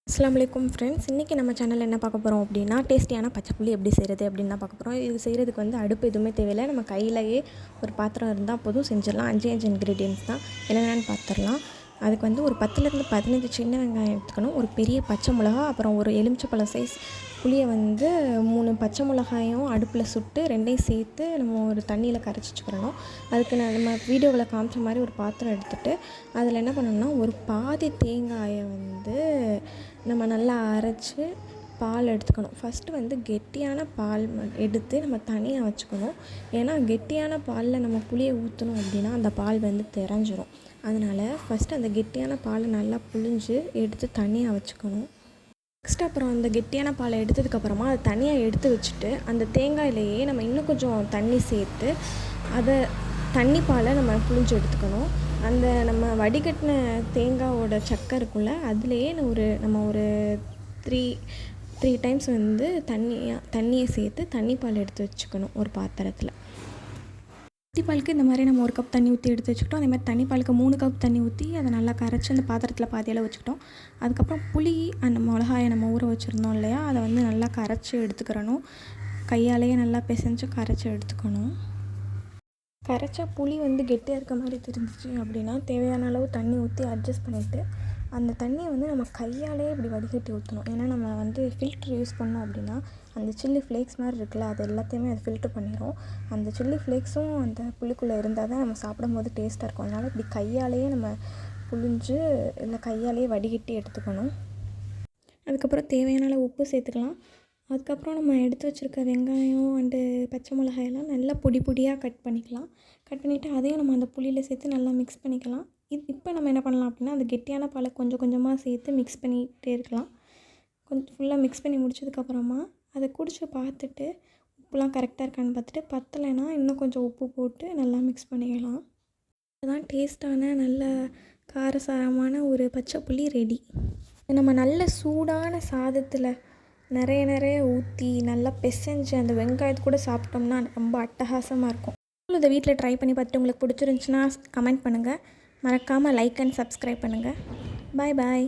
அஸ்ஸலாமு அலைக்கும் ஃப்ரெண்ட்ஸ். இன்றைக்கி நம்ம சேனலில் என்ன பார்க்க போகிறோம் அப்படின்னா, டேஸ்டியான பச்சைப்புளி எப்படி செய்கிறது அப்படின்னு தான் பார்க்க போகிறோம். இது செய்கிறதுக்கு வந்து அடுப்பு எதுவுமே தேவையில்லை. நம்ம கையிலேயே ஒரு பாத்திரம் இருந்தால் போதும், செஞ்சிடலாம். 5 இன்க்ரீடியன்ஸ் தான், என்னென்னு பார்த்துடலாம். அதுக்கு வந்து ஒரு 10லேருந்து 15 சின்ன வெங்காயம் எடுத்துக்கணும், ஒரு பெரிய பச்சை மிளகா, அப்புறம் ஒரு எலுமிச்சப்பழம் சைஸ் புளியை வந்து 3 பச்சை மிளகாயும் அடுப்பில் சுட்டு 2யும் சேர்த்து நம்ம ஒரு தண்ணியில் கரைச்சி வச்சுக்கிறணும். அதுக்கு நம்ம வீடியோவில் காமிச்ச மாதிரி ஒரு பாத்திரம் எடுத்துகிட்டு அதில் என்ன பண்ணணும்னா, ஒரு பாதி தேங்காயை வந்து நம்ம நல்லா அரைச்சி பால் எடுத்துக்கணும். ஃபஸ்ட்டு வந்து கெட்டியான பால் எடுத்து நம்ம தனியாக வச்சுக்கணும். ஏன்னா கெட்டியான பாலில் நம்ம புளியை ஊற்றணும் அப்படின்னா அந்த பால் வந்து திரஞ்சிரும். அதனால் ஃபஸ்ட்டு அந்த கெட்டியான பாலை நல்லா புழிஞ்சு எடுத்து தனியாக வச்சுக்கணும். நெக்ஸ்ட் அப்புறம் அந்த கெட்டியான பாலை எடுத்ததுக்கப்புறமா அதை தனியாக எடுத்து வச்சுட்டு அந்த தேங்காயிலேயே நம்ம இன்னும் கொஞ்சம் தண்ணி சேர்த்து அதை தண்ணி பாலை நம்ம புழிஞ்சு எடுத்துக்கணும். அந்த நம்ம வடிகட்டின தேங்காயோட சக்கை இருக்குல்ல, அதுலேயே நம்ம ஒரு த்ரீ டைம்ஸ் வந்து தண்ணியை சேர்த்து தண்ணி பால் எடுத்து வச்சுக்கணும் ஒரு பாத்திரத்தில். பாலுக்கு இந்த மாதிரி நம்ம 1 கப் தண்ணி ஊற்றி எடுத்து வச்சுக்கிட்டோம். அதே மாதிரி தண்ணி பாலுக்கு 3 கப் தண்ணி ஊற்றி அதை நல்லா கரைச்சி அந்த பாத்திரத்தில் பாதியெல்லாம் வச்சுக்கிட்டோம். அதுக்கப்புறம் புளி அந்த மிளகாயை நம்ம ஊற வச்சுருந்தோம் இல்லையா, அதை வந்து நல்லா கரைச்சி எடுத்துக்கிறணும். கையாலேயே நல்லா பிசைஞ்சு கரைச்சி எடுத்துக்கணும். கரைச்ச புளி வந்து கெட்டியாக இருக்க மாதிரி தெரிஞ்சிச்சு அப்படின்னா தேவையான அளவு தண்ணி ஊற்றி அட்ஜஸ்ட் பண்ணிவிட்டு அந்த தண்ணியை வந்து நம்ம கையாலே இப்படி வடிகட்டி ஊற்றணும். ஏன்னா நம்ம வந்து ஃபில்ட்ரு யூஸ் பண்ணோம் அப்படின்னா அந்த சில்லி ஃப்ளேக்ஸ் மாதிரி இருக்குல்ல, அது எல்லாத்தையுமே அது ஃபில்ட்ரு பண்ணிடும். அந்த சில்லி ஃப்ளேக்ஸும் அந்த புளிக்குள்ளே இருந்தால் தான் நம்ம சாப்பிடும்போது டேஸ்ட்டாக இருக்கும். அதனால் இப்படி கையாலேயே நம்ம புழிஞ்சு இல்லை கையாலேயே வடிகட்டி எடுத்துக்கணும். அதுக்கப்புறம் தேவையான அளவு உப்பு சேர்த்துக்கலாம். அதுக்கப்புறம் நம்ம எடுத்து வச்சுருக்க வெங்காயம் அண்டு பச்சை மிளகாயெல்லாம் நல்லா பொடியாக கட் பண்ணிக்கலாம். கட் பண்ணிவிட்டு அதையும் நம்ம அந்த புளியில் சேர்த்து நல்லா மிக்ஸ் பண்ணிக்கலாம். இப்போ நம்ம என்ன பண்ணலாம் அப்படின்னா, அந்த கெட்டியான பாலை கொஞ்சம் கொஞ்சமாக சேர்த்து மிக்ஸ் பண்ணிகிட்டே இருக்கலாம். கொஞ்சம் ஃபுல்லாக மிக்ஸ் பண்ணி முடிச்சதுக்கப்புறமா அதை குடிச்சு பார்த்துட்டு உப்புலாம் கரெக்டாக இருக்கான்னு பார்த்துட்டு, பத்தலைன்னா இன்னும் கொஞ்சம் உப்பு போட்டு நல்லா மிக்ஸ் பண்ணிக்கலாம். அதுதான் டேஸ்ட்டான நல்ல காரசாரமான ஒரு பச்சைப்புளி ரெடி. நம்ம நல்ல சூடான சாதத்தில் நிறைய ஊற்றி நல்லா பிசைஞ்சு அந்த வெங்காயத்து கூட சாப்பிட்டோம்னா ரொம்ப அட்டகாசமாக இருக்கும். இதை வீட்டில் ட்ரை பண்ணி பார்த்துட்டு உங்களுக்கு பிடிச்சிருந்துச்சுன்னா கமெண்ட் பண்ணுங்கள். மறக்காமல் லைக் அண்ட் சப்ஸ்கிரைப் பண்ணுங்கள். பாய்.